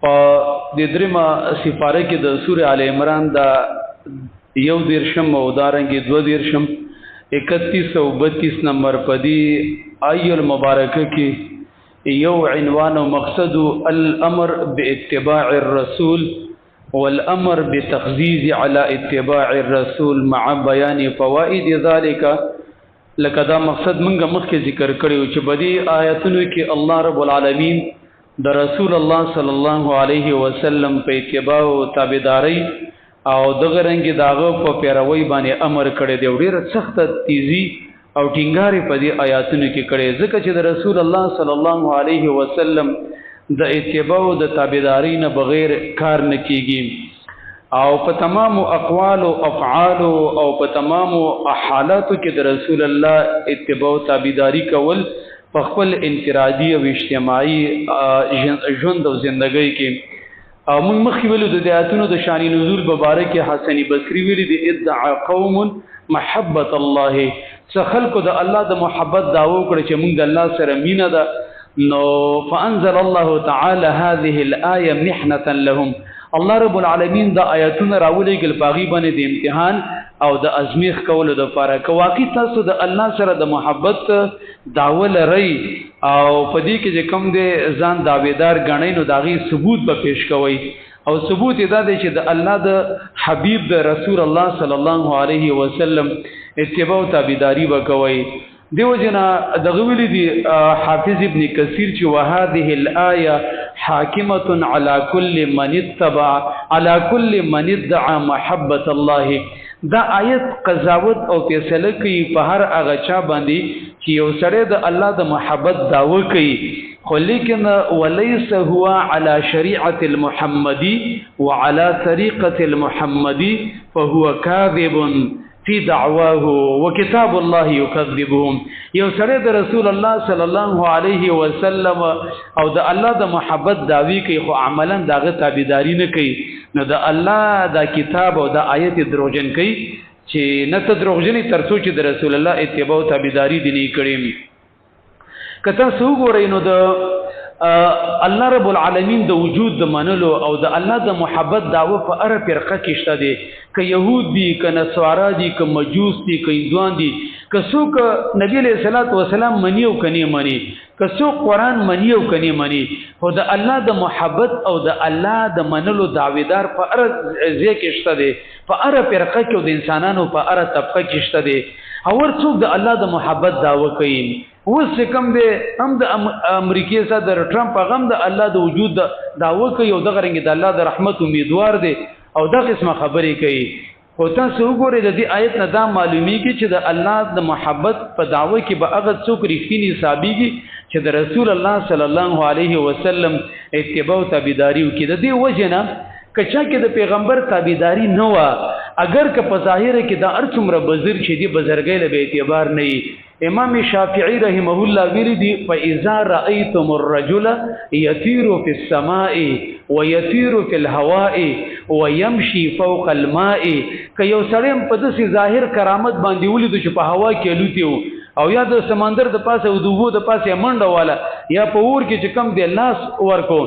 په د درېمه سپاره کې د سورې آل عمران دا 11 او دارنګې 12 31 او 32 نمبر په دې آیه المبارکه کې یو عنوان او مقصد الامر باتباع الرسول والامر بتخزيز على اتباع الرسول مع بيان فوائد ذلك. لکه دا مقصد منګه مخکې ذکر کړیو چې بدی آیاتونو کې الله رب العالمین د رسول الله صلی الله علیه وسلم په اتباع او تابعداري او دغه رنګ داغه په پیروي باندې امر کړی دی. ډیره سخت تیزی او ټینګاري په دې آیاتونو کې کړي ځکه چې د رسول الله صلی الله علیه وسلم د اتباع او د تابعداري نه بغیر کار نه کیږي او په تمام اقوال او افعال او په تمام حالاتو کې د رسول الله اتباع او تابعداري کول په خپل انفرادي او اجتماعي ژوند او ژوندۍ کې. او موږ مخکې ویلو د آیاتونو د شان نزول مبارک حسن بصری ویلي د ادعا قوم محبت الله خلکو د الله د محبت داو کړ چې موږ د الله سره مینه ده. نو فانزل الله تعالی هذه الايه محنه لهم. الله رب العالمین د آیاتونو راولېږل باغی باندې د امتحان او د ازمیخ کولو د لپاره که واقعي تاسو د الله سره د محبت داول لرئ او په دې کې چې کوم د ځان داویدار غنئ نو داغي ثبوت به پیش کوئ او ثبوت دا دی چې د الله د حبیب د رسول الله صلی الله علیه وسلم اتباع او تابعداري وکوي. دیو جنا دغه ویلي دی حافظ ابن کثیر چې وهذه الايه حاکمه على كل من اتبع على كل من ادعى محبه الله. دا آیت قضاوت او فیصله کوي په هر هغه چا باندې چې یو سره د الله د محبت داوا کوي خو لیکن وليس هو على شريعه المحمدي وعلى طريقه المحمدي فهو كاذب في دعواه وكتاب الله يكذبهم. یو سره د رسول الله صلی الله علیه وسلم او د الله د محبت داوی کوي خو عملا داغه تابعداري نه کوي نو د الله دا کتاب او د آیت دروغجن کوي چې نه ته دروغجنی ترڅو چې د رسول الله اتباع او تابعداري دي نه کړي. کته سو ګورئ نو د الله رب العالمین د وجود د منلو او د الله د محبت داوه په اره فرقه کې شته دي که يهود دي که نصارا دي که مجوس دي که هندوان دي که څوک نبی علیہ الصلوۃ والسلام منی او کني منی که څوک قرآن منی او کني منی خو د الله د محبت او د الله د منلو داویدار په اره ځای کې شته دي په اره فرقه کې او د انسانانو په اره طبقه کې شته دي او څوک د الله د محبت داوه کوي اوس کوم دی هم د امریکای صدر ټرمپ غم د الله د وجود داوا کوي او دغه رنګ د الله د رحمت امیدوار دی او دا قسمه خبرې کوي. خو تاسو وګورئ د دې آیت نه دا معلومیږي چې د الله د محبت په داوا کې به هغه څوک رښتینی ثابتېږي چې د رسول الله صلی الله علیه وسلم اتباع او تابعداري وکړي. د دې وجه نه کچا کې د پیغمبر تابعداري نه و اگر که په ظاهر کې دا ارڅومره بزرګ شي دی بزرګۍ له اعتبار نه. امام شافعی رحمه الله ویلی دی فاذا رايتم الرجل يطير في السماء ويطير في الهواء ويمشي فوق الماء که یو سړی په داسې ظاهر کرامت باندې ولید چې په هوا کې الوتی او یا د سمندر د پاسه او د اوبو د پاسه منډه والا یا په اور کې چې کم دی لاس ورکو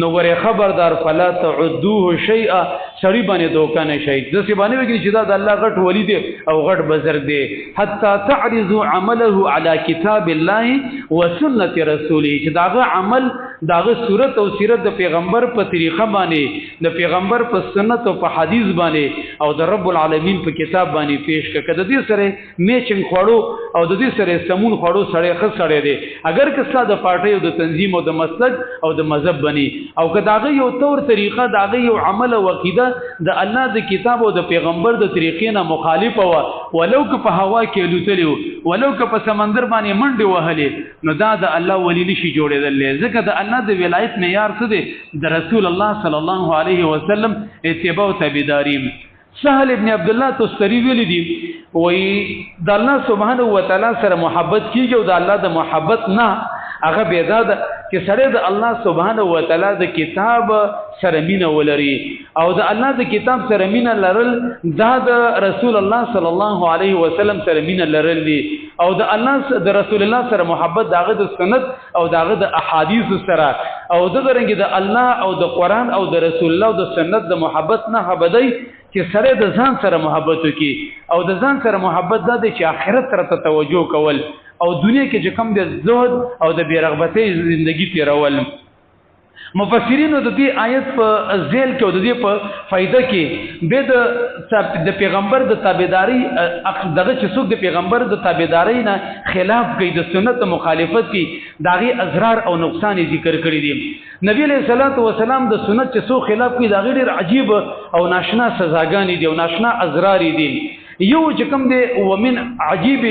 نو ور خبردار فلا تعدوه شيئا سړی باندې دوکه نه شي د څه باندې وګړي چې دا د الله غټ ولی دی او غټ بزرګ دی حتی تعرضوا عمله على كتاب الله وسنه رسوله چې داغه عمل داغه صورت او سیرت د پیغمبر په طریقه باندې د پیغمبر په سنت او په حدیث باندې او د رب العالمین په کتاب باندې پیش کړه. د دې سره میچنګ خوړو او د دې سره سمون خوړو سره خاص سره دی اگر که ستاسو د پارټي او د تنظیم او د مسلک او د مذهب بني او که داغه یو تور طریقه داغه یو عمل او عقیده د الله د کتاب او د پیغمبر د طریقې نه مخالفه و ولو که په هوا کې لوتلیو ولو که په سمندر باندې منډه وهلې نو دا د الله ولی نشي جوړېدل ځکه د الله د ولایت معیار څه دی د رسول الله صلی الله علیه وسلم اتباع او تابعداري. سهل ابن عبد الله تستری ویل دي وای د الله سبحانه و تعالی سره محبت کیږي او د الله د محبت نه هغه بيدا ده چې سره د الله سبحانه و تعالی د کتاب سره مینه ولري او د الله د کتاب سره مینه لرل دا د رسول الله صلی الله علیه وسلم سره مینه لرل دي او د الله د رسول الله سره محبت داغه د سنت او داغه د احادیث سره او د رنګ د الله او د قران او د رسول الله او د سنت د محبت نه هبدای چې سره د ځان سره محبت وکي او د ځان سره محبت دا دی چې آخرت ته توجه کول او دنیا کې چې کم د زهد او د بیرغبتۍ ژوندۍ تیرول مفسرین د دې آیت په ذیل کې او د دې په فائدہ کې به د پیغمبر د تابعداري دغه چې څوک د پیغمبر د تابعداري نه خلاف کوي د سنت مخالفت کوي داغي اضرار او نقصان ذکر کړی دي نبی علیہ الصلوۃ والسلام د سنت چې څوک خلاف کوي داغي ډېر عجیب او ناشنا سزاګانی دي او ناشنا اضرار دي یو چې کوم دی ومن عجیب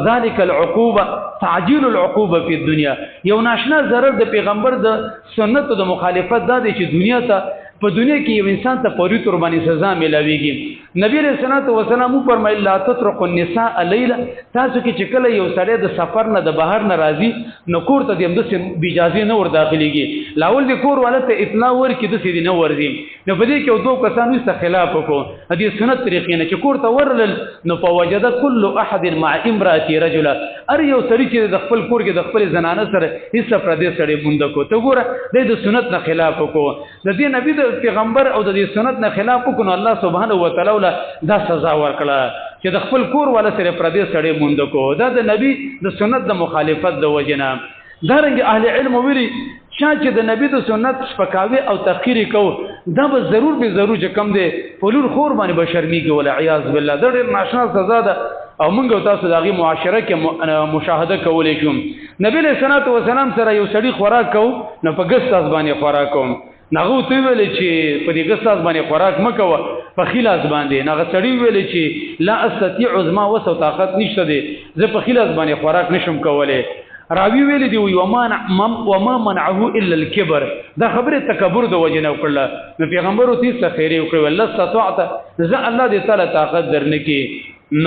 ذلك العقوبه تعجيل العقوبه في الدنيا یو ناشنا ضرر د پیغمبر د سنت د مخالفت دا دی چې دنیا ته په دنیا کې یو انسان ته پوری تور باندې سزا ملاويږي نبی علیہ الصلوۃ والسلام فرمایي لا تتركوا النساء ليلا تاسو کې چې کله یو سړی د سفر نه د بهر نه راځي نو کور ته د اجازه نه ور داخليږي لاول د کور والته اطلاع ورکړي د سیدی نه ورځي نو په دې کې دوه کسانو سره خلاف وکړو دې سنت طریقې نه چې کور ته ورل نو فوجد كل احد مع امراته رجلا ار یو سړی چې د خپل کور کې د خپل زنانه سره هیڅ پردې سړی بوند کو ته ګوره د سنت نه خلاف وکړو د دې نبی د پیغمبر او د دې سنت نه خلاف وکړو الله سبحانه و تعالی دا سزا ورکړه چې د خپل کور والا سره پردې سړی بوند کو دا د نبی د سنت د مخالفت د وجنه دا رنګ اهل علم ویلي چې د نبی د سنت سپکاوي او تحقیر کو دا به ضرور چې کم دی پلور خور باندې بشرمیږي ولا عیاذ بالله دا ډېر ناشنا سزا ده او موږ تاسو دغه معاشره کې مشاهده کولای شو نبی له سنت و سلام سره یو سړی خوراک کو نو په ګستاس باندې خوراک کوم نغه ته ویل چې په دې ګستاس باندې خوراک مکوه په خلاص باندې نغه سړی ویل چې لا استطيع عظما وسو طاقت نشته دي زه په خلاص باندې خوراک نشم کولای راوی ویل دی وما منعه الا الكبر دا خبره تکبر د وجنه وکړه نو پیغمبر او تیسه خیره وکړه الله استطاعت ز الله دې تعالی طاقت درنکي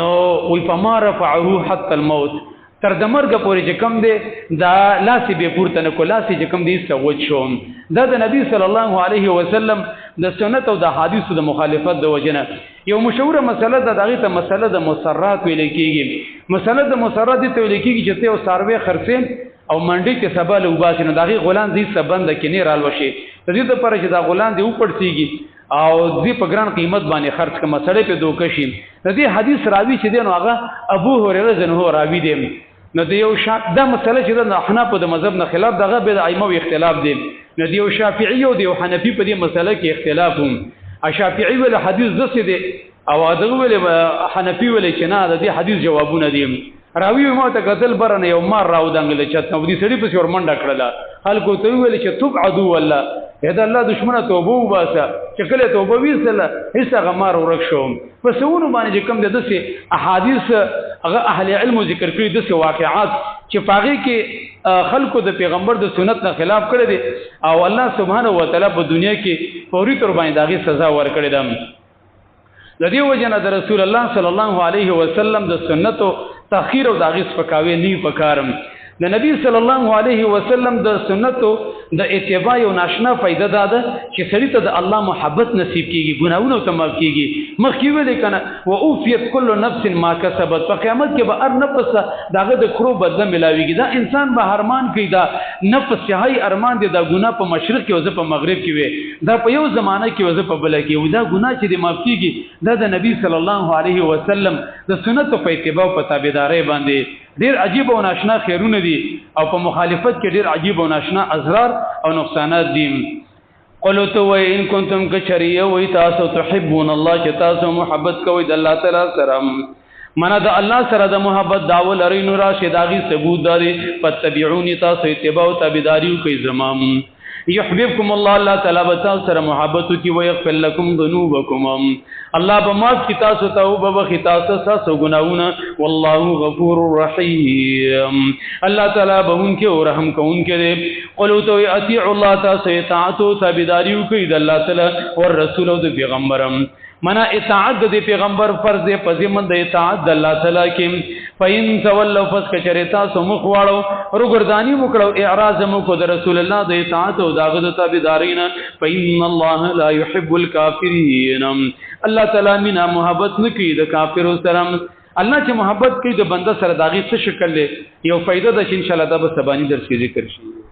نو وی فما رفعه حتى الموت تر د مرګ پورې چې کم دی دا لاسی به پورته نه کو لاسی چې کم دی سوچ شوم دا د نبی صلی الله علیه وسلم د سنت او د حدیثو د مخالفت د وجنه یو مشهوره مسله ده دغه ته مسله د مسرات ویل کیږي مسله د مسرات ته ویل کیږي چې ته او ساروي خرڅین او منډي کې سبا له وباسي نو دغه غلان دې سبند کې نه رال وشي د دې لپاره چې دا غلان دې وپړسيږي او دې په ګران قیمت باندې خرڅ کما سړې په دوکشي د دې حدیث راوي چې دی نو هغه ابو هريره جنو راوي دی نو د یو دا مسله چې د احناف د مذهب نه خلاف دغه به د ائمه اختلاف دی نو د یو شافعي او د یو حنفي په دې مسله کې اختلاف هم شافعي ول حدیث دسه دی او دغه ول حنفي ول چې نه د دې حدیث جوابونه دي راوی ما ته قتل برنه یو مار راو دنګل چت نو دې سړي په ور منډه کړل خلکو ته ویل چې توب عدو والله دا الله دشمنه توبه وباسه چې کله توبه ویسله هیڅ غمار ورک شوم پس ونه باندې کوم د دسه احادیث هغه اهل علم ذکر کړی دسه واقعات چې پاغي کې خلکو د پیغمبر د سنت نه خلاف کړی دي او الله سبحانه و تعالی په دنیا کې فوري تور باندې داغي سزا ورکړي ده د دې وجنه د رسول الله صلی الله علیه وسلم د سنتو تاخير او داغي سپکاوي نه پکارم د نبی صلی الله علیه وسلم د سنتو د اتباع او ناشنا فائدہ ده چې سړی ته د الله محبت نصیب کیږي ګناونه ته معاف کیږي مخکې ویل کنه واوفیت کل نفس ما کسبت په قیامت کې به هر نفس داغه د کړو بدله ملاويږي دا انسان به ارمان کوي دا نفس شهي ارمان دي دا ګناه په مشرق کې او په مغرب کې وي دا په یو زمانه کې او په بل کې وي دا ګناه چې د معاف کیږي دا د نبی صلی الله علیه وسلم د سنتو په اتباع او تابعداري باندې ډیر عجیب او ناشنا خیرونه دي او په مخالفت کې ډیر عجیب او ناشنا اضرار او نقصانات دي قلت و ان کنتم کشریه و تاسو تحبون الله چې تاسو محبت کوئ د الله تعالی سره منا د الله سره د محبت داول لري نو راشد اغي ثبوت داري فتبعوني تاسو اتباع او تابعداري کوي زمام يحببكم الله تعالی بتاو سره محبت کی و يغفر لكم ذنوبكم الله بماف کی تاسو توبه بخی تاسو گناونه والله غفور رحیم الله تعالی بهون کې او رحم کون کې قولوا تو اطيع الله تاسو اطاعت او تابعداري کوي د الله تعالی او رسول او د پیغمبرم منا اطاعت د پیغمبر فرض دی پزمن د اطاعت د الله تعالی کې فین تولوا پس کچره تاسو مخ واړو رګردانی وکړو اعراض مو کو د رسول الله د اطاعت او داغه د تابعدارین فین الله لا يحب الكافرین الله تعالی مینا محبت نکي د کافرو سره الله چې محبت کوي د بنده سره داغي څه شکل له یو فائدہ د ان شاء الله د سبانی درس کې ذکر شي